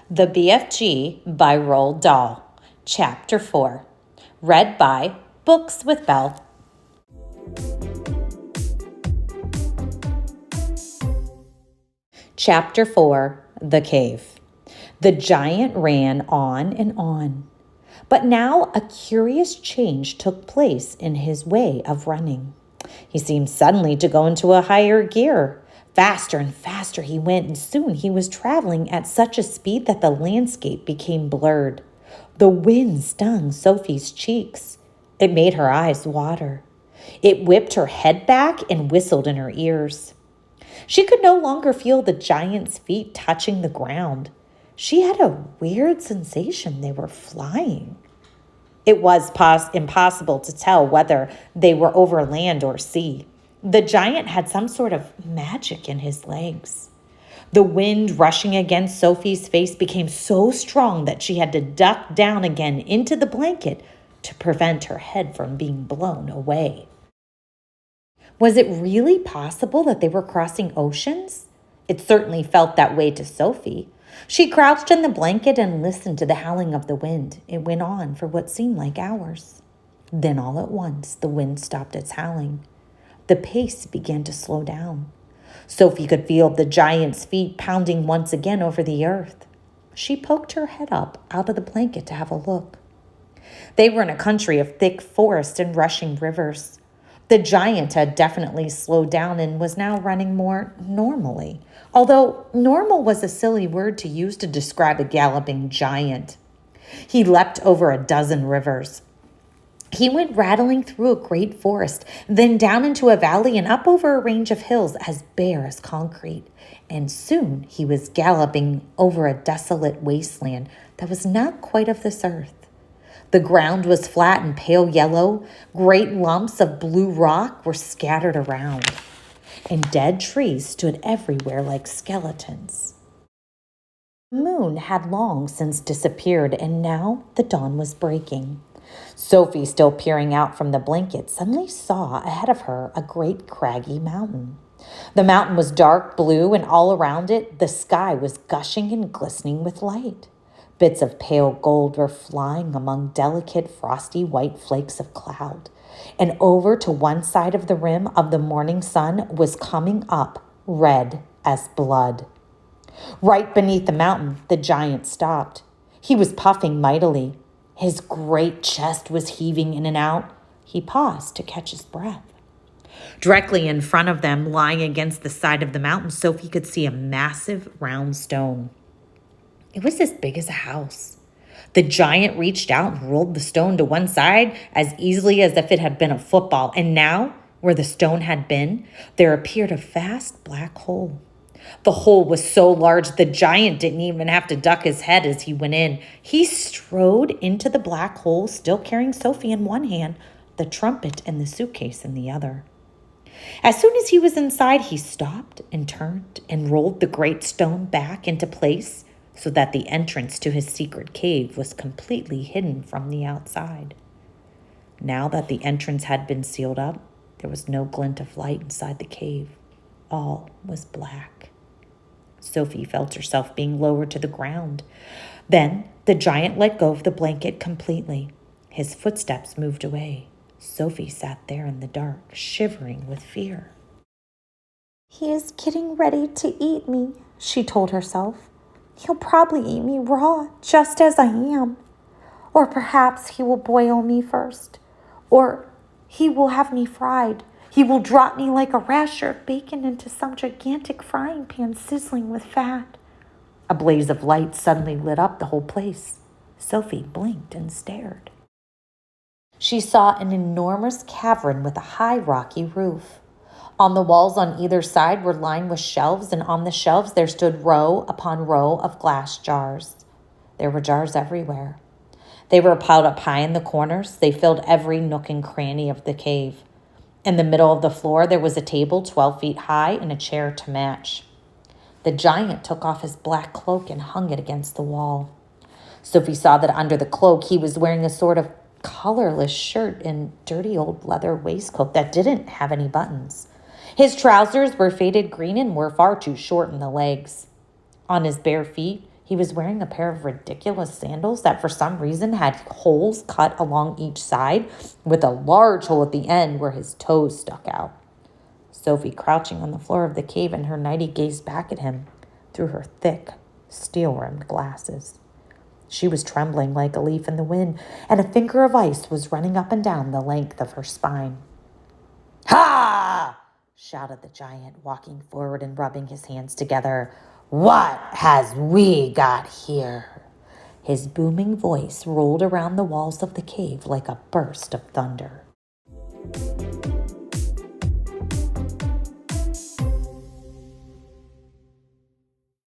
The BFG by Roald Dahl, Chapter 4, read by Books with Belle. Chapter 4, The Cave. The giant ran on and on, but now a curious change took place in his way of running. He seemed suddenly to go into a higher gear. Faster and faster he went, and soon he was traveling at such a speed that the landscape became blurred. The wind stung Sophie's cheeks. It made her eyes water. It whipped her head back and whistled in her ears. She could no longer feel the giant's feet touching the ground. She had a weird sensation they were flying. It was impossible to tell whether they were over land or sea. The giant had some sort of magic in his legs. The wind rushing against Sophie's face became so strong that she had to duck down again into the blanket to prevent her head from being blown away. Was it really possible that they were crossing oceans? It certainly felt that way to Sophie. She crouched in the blanket and listened to the howling of the wind. It went on for what seemed like hours. Then all at once, the wind stopped its howling. The pace began to slow down. Sophie could feel the giant's feet pounding once again over the earth. She poked her head up out of the blanket to have a look. They were in a country of thick forest and rushing rivers. The giant had definitely slowed down and was now running more normally, although normal was a silly word to use to describe a galloping giant. He leapt over a dozen rivers. He went rattling through a great forest, then down into a valley and up over a range of hills as bare as concrete. And soon he was galloping over a desolate wasteland that was not quite of this earth. The ground was flat and pale yellow. Great lumps of blue rock were scattered around, and dead trees stood everywhere like skeletons. The moon had long since disappeared, and now the dawn was breaking. Sophie, still peering out from the blanket, suddenly saw ahead of her a great craggy mountain. The mountain was dark blue, and all around it, the sky was gushing and glistening with light. Bits of pale gold were flying among delicate, frosty white flakes of cloud. And over to one side of the rim of the morning sun was coming up, red as blood. Right beneath the mountain, the giant stopped. He was puffing mightily. His great chest was heaving in and out. He paused to catch his breath. Directly in front of them, lying against the side of the mountain, Sophie could see a massive round stone. It was as big as a house. The giant reached out and rolled the stone to one side as easily as if it had been a football. And now, where the stone had been, there appeared a vast black hole. The hole was so large the giant didn't even have to duck his head as he went in. He strode into the black hole, still carrying Sophie in one hand, the trumpet and the suitcase in the other. As soon as he was inside, he stopped and turned and rolled the great stone back into place so that the entrance to his secret cave was completely hidden from the outside. Now that the entrance had been sealed up, there was no glint of light inside the cave. All was black. Sophie felt herself being lowered to the ground. Then the giant let go of the blanket completely. His footsteps moved away. Sophie sat there in the dark, shivering with fear. "He is getting ready to eat me," she told herself. "He'll probably eat me raw, just as I am. Or perhaps he will boil me first. Or he will have me fried. He will drop me like a rasher of bacon into some gigantic frying pan sizzling with fat." A blaze of light suddenly lit up the whole place. Sophie blinked and stared. She saw an enormous cavern with a high rocky roof. On the walls on either side were lined with shelves, and on the shelves there stood row upon row of glass jars. There were jars everywhere. They were piled up high in the corners. They filled every nook and cranny of the cave. In the middle of the floor, there was a table 12 feet high and a chair to match. The giant took off his black cloak and hung it against the wall. Sophie saw that under the cloak, he was wearing a sort of colorless shirt and dirty old leather waistcoat that didn't have any buttons. His trousers were faded green and were far too short in the legs. On his bare feet, He was wearing a pair of ridiculous sandals that for some reason had holes cut along each side with a large hole at the end where his toes stuck out. Sophie, crouching on the floor of the cave in her nightie, gazed back at him through her thick, steel-rimmed glasses. She was trembling like a leaf in the wind, and a finger of ice was running up and down the length of her spine. "Ha!" shouted the giant, walking forward and rubbing his hands together. "What has we got here?" His booming voice rolled around the walls of the cave like a burst of thunder.